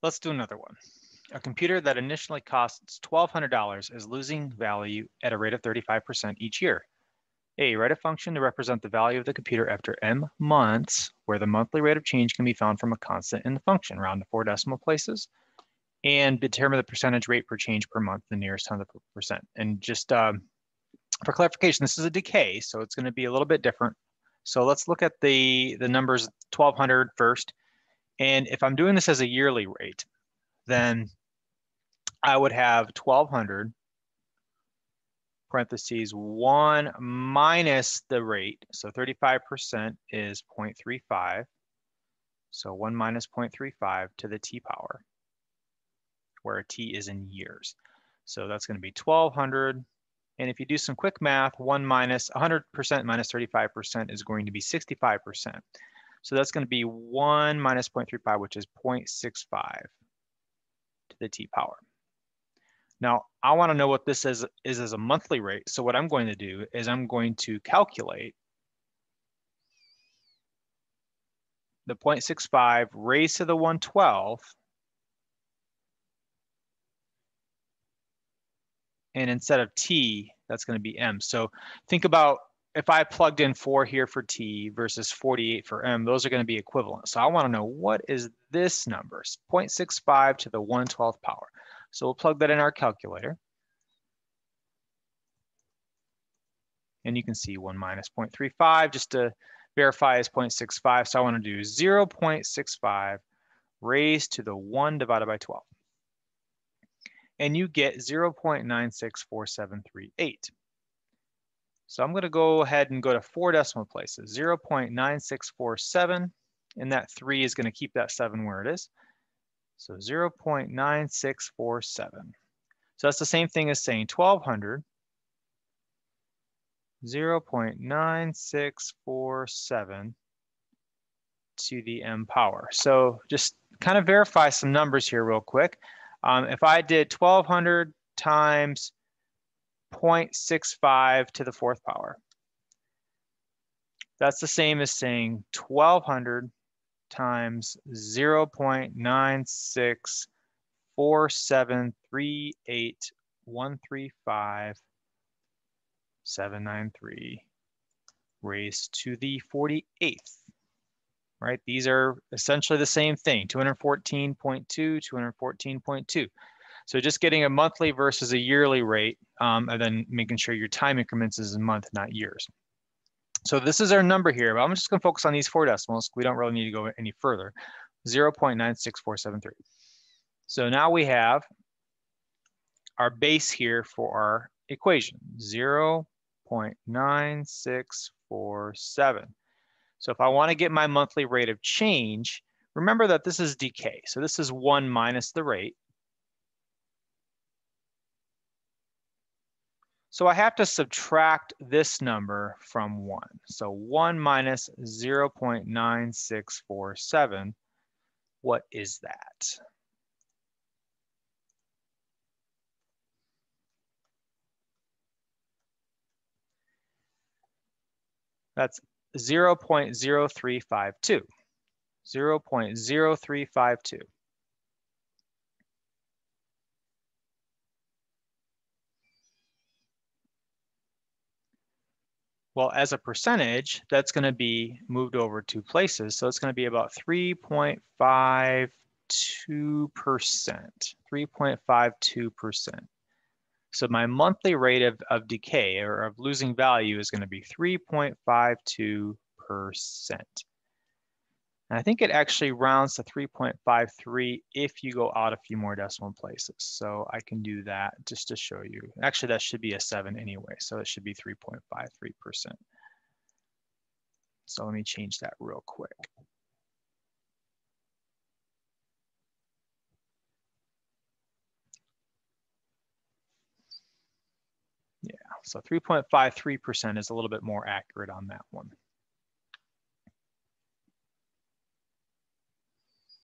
Let's do another one. A computer that initially costs $1,200 is losing value at a rate of 35% each year. A, write a function to represent the value of the computer after m months, where the monthly rate of change can be found from a constant in the function, round to 4 decimal places, and determine the percentage rate per change per month, the nearest 100%. And just for clarification, this is a decay, so it's going to be a little bit different. So let's look at the numbers 1,200 first. And if I'm doing this as a yearly rate, then I would have 1,200 parentheses 1 minus the rate. So 35% is 0.35. So 1 minus 0.35 to the t power, where t is in years. So that's going to be 1,200. And if you do some quick math, 1 minus 100% minus 35% is going to be 65%. So that's going to be 1 minus 0.35, which is 0.65 to the t power. Now, I want to know what this is as a monthly rate. So what I'm going to do is I'm going to calculate the 0.65 raised to the 112. And instead of t, that's going to be m. So think about if I plugged in 4 here for t versus 48 for m, those are going to be equivalent. So I want to know what is this number, 0.65 to the 112th power. So we'll plug that in our calculator. And you can see 1 minus 0.35 just to verify is 0.65. So I want to do 0.65 raised to the 1 divided by 12. And you get 0.964738. So I'm going to go ahead and go to 4 decimal places, 0.9647, and that 3 is going to keep that 7 where it is. So 0.9647. So that's the same thing as saying 1,200, 0.9647 to the m power. So just kind of verify some numbers here real quick. If I did 1,200 times 0.65 to the 4th power, that's the same as saying 1,200 times 0.964738135793 raised to the 48th. Right? These are essentially the same thing, 214.2, 214.2. So just getting a monthly versus a yearly rate, and then making sure your time increments is in month, not years. So this is our number here, but I'm just going to focus on these 4 decimals. We don't really need to go any further. 0.96473. So now we have our base here for our equation, 0.9647. So if I want to get my monthly rate of change, remember that this is decay. So this is 1 minus the rate. So I have to subtract this number from 1. So 1 minus 0.9647, what is that? That's 0.0352. 0.0352. Well, as a percentage, that's going to be moved over 2 places. So it's going to be about 3.52%. 3.52%. So my monthly rate of decay or of losing value is going to be 3.52%. And I think it actually rounds to 3.53 if you go out a few more decimal places. So I can do that just to show you. Actually, that should be a 7 anyway, so it should be 3.53%. So let me change that real quick. Yeah, so 3.53% is a little bit more accurate on that one.